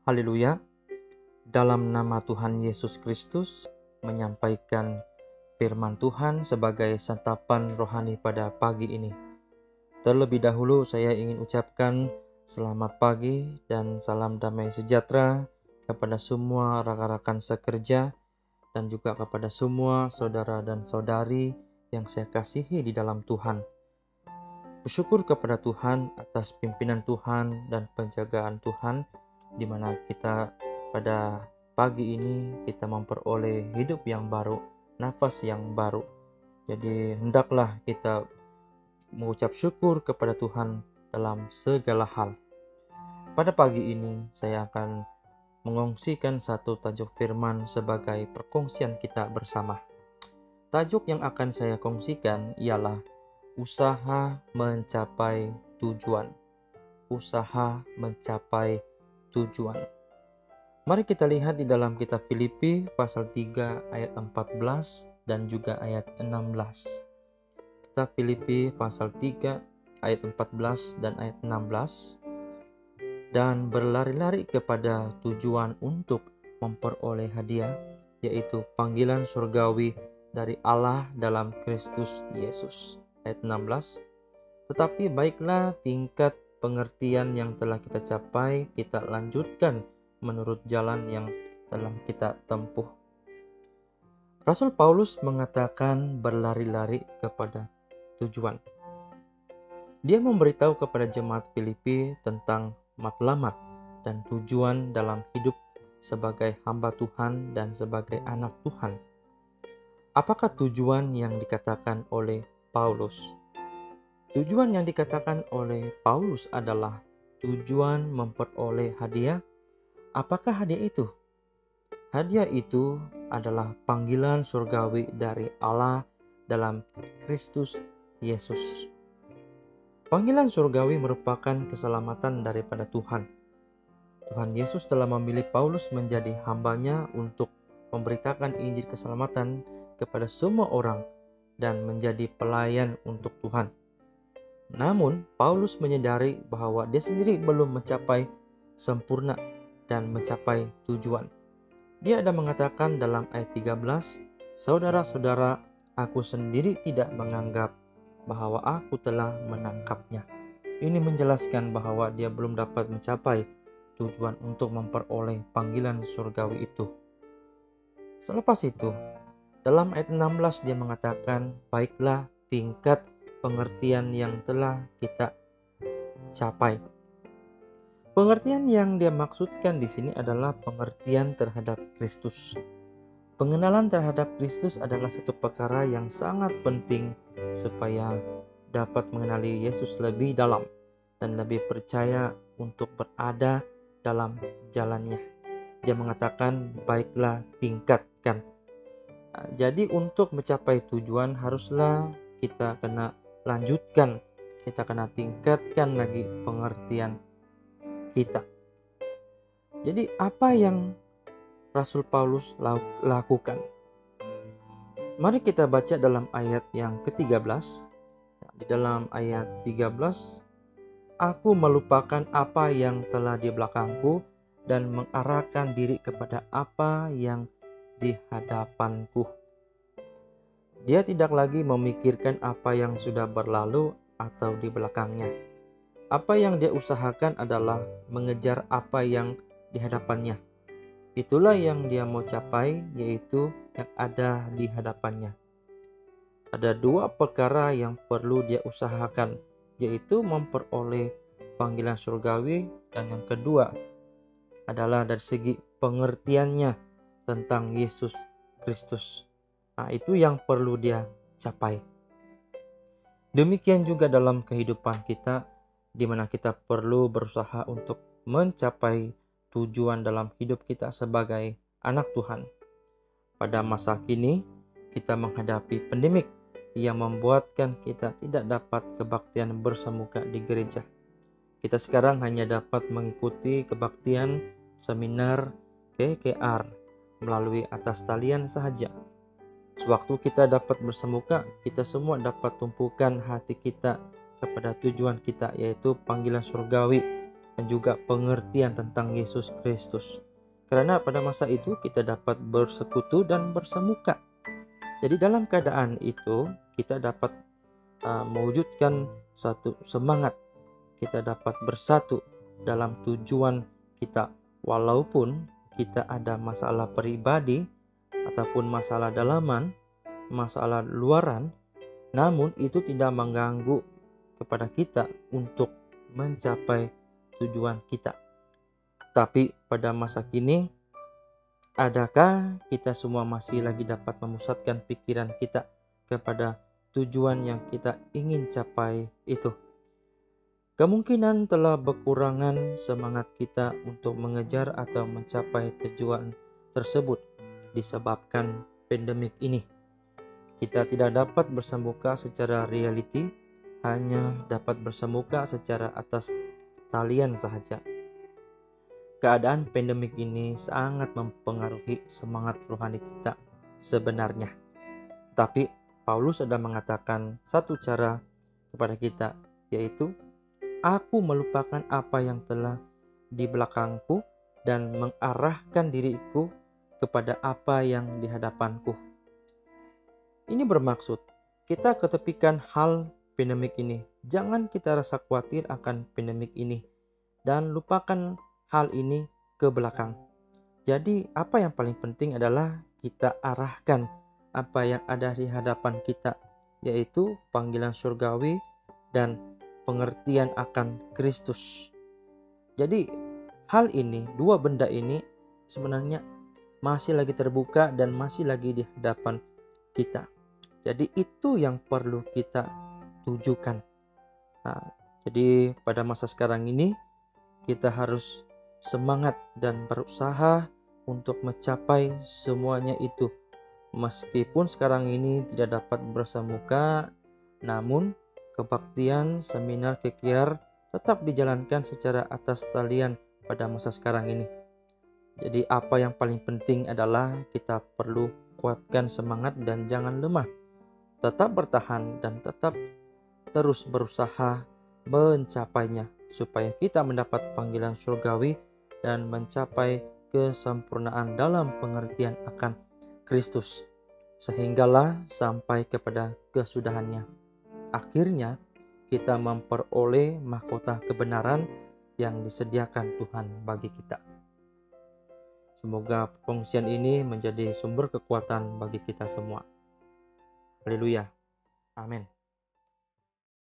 Haleluya. Dalam nama Tuhan Yesus Kristus, menyampaikan firman Tuhan sebagai santapan rohani pada pagi ini. Terlebih dahulu saya ingin ucapkan selamat pagi dan salam damai sejahtera kepada semua rekan-rekan sekerja dan juga kepada semua saudara dan saudari yang saya kasihi di dalam Tuhan. Bersyukur kepada Tuhan atas pimpinan Tuhan dan penjagaan Tuhan, di mana kita pada pagi ini kita memperoleh hidup yang baru, nafas yang baru. Jadi hendaklah kita mengucap syukur kepada Tuhan dalam segala hal. Pada pagi ini saya akan mengongsikan satu tajuk firman sebagai perkongsian kita bersama. Tajuk yang akan saya kongsikan ialah usaha mencapai tujuan. Usaha mencapai tujuan. Mari kita lihat di dalam kitab Filipi pasal 3 ayat 14 dan juga ayat 16. Kitab Filipi pasal 3 ayat 14 dan ayat 16. Dan berlari-lari kepada tujuan untuk memperoleh hadiah, yaitu panggilan surgawi dari Allah dalam Kristus Yesus. Ayat 16. Tetapi baiklah tingkat pengertian yang telah kita capai, kita lanjutkan menurut jalan yang telah kita tempuh. Rasul Paulus mengatakan berlari-lari kepada tujuan. Dia memberitahu kepada jemaat Filipi tentang matlamat dan tujuan dalam hidup sebagai hamba Tuhan dan sebagai anak Tuhan. Apakah tujuan yang dikatakan oleh Paulus? Tujuan yang dikatakan oleh Paulus adalah tujuan memperoleh hadiah. Apakah hadiah itu? Hadiah itu adalah panggilan surgawi dari Allah dalam Kristus Yesus. Panggilan surgawi merupakan keselamatan daripada Tuhan. Tuhan Yesus telah memilih Paulus menjadi hambanya untuk memberitakan Injil keselamatan kepada semua orang dan menjadi pelayan untuk Tuhan. Namun, Paulus menyadari bahwa dia sendiri belum mencapai sempurna dan mencapai tujuan. Dia ada mengatakan dalam ayat 13, "Saudara-saudara, aku sendiri tidak menganggap bahwa aku telah menangkapnya." Ini menjelaskan bahwa dia belum dapat mencapai tujuan untuk memperoleh panggilan surgawi itu. Selepas itu, dalam ayat 16 dia mengatakan, "Baiklah tingkat pengertian yang telah kita capai." Pengertian yang dia maksudkan di sini adalah pengertian terhadap Kristus. Pengenalan terhadap Kristus adalah satu perkara yang sangat penting supaya dapat mengenali Yesus lebih dalam dan lebih percaya untuk berada dalam jalannya. Dia mengatakan, baiklah tingkatkan. Jadi untuk mencapai tujuan haruslah kita kena lanjutkan, kita kena tingkatkan lagi pengertian kita. Jadi apa yang Rasul Paulus lakukan? Mari kita baca dalam ayat yang ke-13. Di dalam ayat 13, "Aku melupakan apa yang telah di belakangku dan mengarahkan diri kepada apa yang di hadapanku." Dia tidak lagi memikirkan apa yang sudah berlalu atau di belakangnya. Apa yang dia usahakan adalah mengejar apa yang di hadapannya. Itulah yang dia mau capai, yaitu yang ada di hadapannya. Ada dua perkara yang perlu dia usahakan, yaitu memperoleh panggilan surgawi, dan yang kedua adalah dari segi pengertiannya tentang Yesus Kristus. Nah, itu yang perlu dia capai. Demikian juga dalam kehidupan kita, di mana kita perlu berusaha untuk mencapai tujuan dalam hidup kita sebagai anak Tuhan. Pada masa kini, kita menghadapi pandemik yang membuatkan kita tidak dapat kebaktian bersemuka di gereja. Kita sekarang hanya dapat mengikuti kebaktian seminar KKR melalui atas talian sahaja. Sewaktu kita dapat bersemuka, kita semua dapat tumpukan hati kita kepada tujuan kita, yaitu panggilan surgawi dan juga pengertian tentang Yesus Kristus. Karena pada masa itu kita dapat bersekutu dan bersemuka. Jadi dalam keadaan itu kita dapat mewujudkan satu semangat. Kita dapat bersatu dalam tujuan kita. Walaupun kita ada masalah pribadi ataupun masalah dalaman, masalah luaran, namun itu tidak mengganggu kepada kita untuk mencapai tujuan kita. Tapi pada masa kini, adakah kita semua masih lagi dapat memusatkan pikiran kita kepada tujuan yang kita ingin capai itu? Kemungkinan telah berkurangan semangat kita untuk mengejar atau mencapai tujuan tersebut disebabkan pandemik ini. Kita tidak dapat bersemuka secara reality, hanya dapat bersemuka secara atas talian sahaja. Keadaan pandemik ini sangat mempengaruhi semangat rohani kita sebenarnya. Tapi Paulus sudah mengatakan satu cara kepada kita, yaitu aku melupakan apa yang telah di belakangku dan mengarahkan diriku kepada apa yang di hadapanku. Ini bermaksud kita ketepikan hal pandemik ini. Jangan kita rasa khawatir akan pandemik ini dan lupakan hal ini ke belakang. Jadi apa yang paling penting adalah kita arahkan apa yang ada di hadapan kita, yaitu panggilan surgawi dan pengertian akan Kristus. Jadi hal ini, dua benda ini sebenarnya masih lagi terbuka dan masih lagi di hadapan kita. Jadi itu yang perlu kita tujukan. Jadi pada masa sekarang ini kita harus semangat dan berusaha untuk mencapai semuanya itu. Meskipun sekarang ini tidak dapat bersemuka, namun kebaktian seminar KKR tetap dijalankan secara atas talian pada masa sekarang ini. Jadi apa yang paling penting adalah kita perlu kuatkan semangat dan jangan lemah. Tetap bertahan dan tetap terus berusaha mencapainya supaya kita mendapat panggilan surgawi dan mencapai kesempurnaan dalam pengertian akan Kristus, sehinggalah sampai kepada kesudahannya. Akhirnya kita memperoleh mahkota kebenaran yang disediakan Tuhan bagi kita. Semoga pengungsian ini menjadi sumber kekuatan bagi kita semua. Haleluya. Amin.